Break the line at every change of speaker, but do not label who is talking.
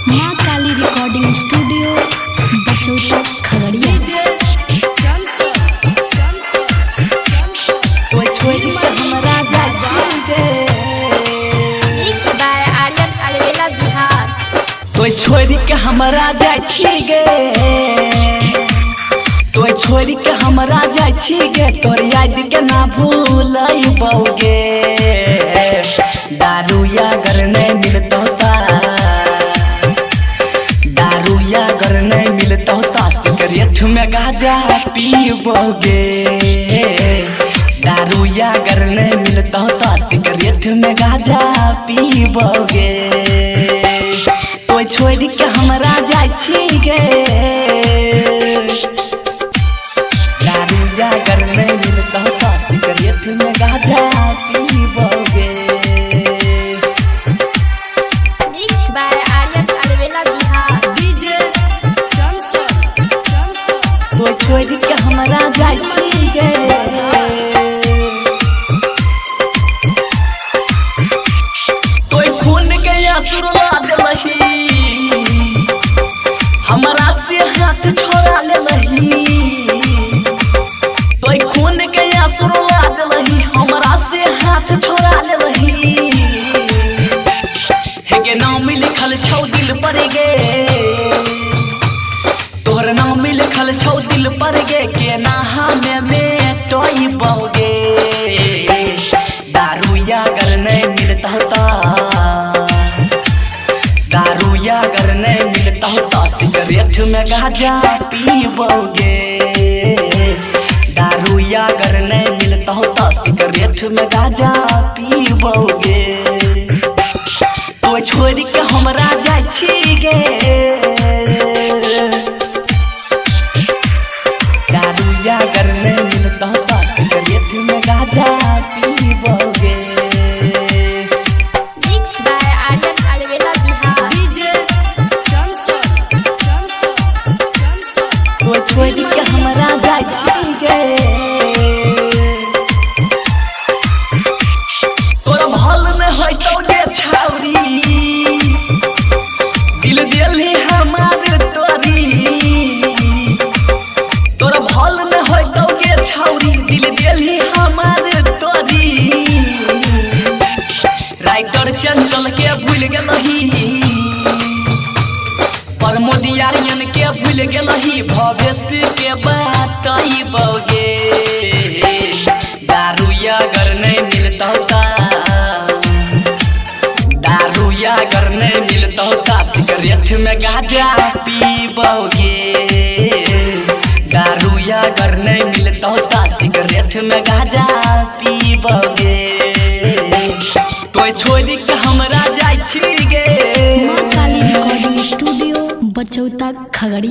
माँ काली recording studio बचौता Khagaria.
तोय छोड़ी के हमरा जाय छी गे, तोय छोड़ी के हमरा जाय छी गे, तोर याद के ना भूलबौगे। दारू या घर नहीं मिलतो ता, दारू या घर नहीं मिलतो ता, सिगरेट में गांजा पीबोगे। दारू या घर नहीं मिलतो ता, सिगरेट में गांजा पीबोगे। तोय छोड़ी के हमरा जाय छी गे, दारू या घर नहीं मिलतो ता, सिगरेट में गांजा पीबोगे।
मिक्स बाय आर्यन अलवेला बिहार।
डीजे तोय छोड़ी के हमरा जाय छी गे, तोय खून के आंसू ला देलही, हमरा से हाथ छोड़ा लेलही। तोय खून के आंसू ला देलही, हमरा से हाथ छोड़ा लेलही। हे के नाम लिखल छौ दिल पर गे, तोहर नाम लिखल छौ दिल पर गे, के ना हमें टोई बौगे। दारू या घर नहीं मिलता ता, दारू या घर नहीं मिलता ता, सिगरेट में गांजा पीबोगे। दारू या घर नहीं मिलता ता, सिगरेट में गांजा पीबोगे। तोय छोड़ी के हमरा जाय छी गे, दारू या घर नहीं मिलता ता, सिगरेट में गांजा पीबोगे।
मिक्स बाय आर्यन अलवेला बिहार।
तोय छोड़ी के हमरा जाय छी गे, तोरा भल में होइतौ गे छाउरी, दिल देली हमार तोरी। तोरा भल में होइतौ गे छाउरी, दिल देली हमार तोरी। राइटर चंचल के भूल गेलही, प्रमोद आर्यन के भूल गेलही, भविष्य के बताइबोगे। दारू या घर नहीं मिलता ता, दारू या घर नहीं मिलता ता, सिगरेट में गांजा पीबोगे। दारू या घर नहीं मिलता ता, सिगरेट में गांजा पीबोगे। तोय छोड़ी के हमरा जाय छी गे,
माँ काली रिकॉर्डिंग स्टूडियो बचौता खगड़िया।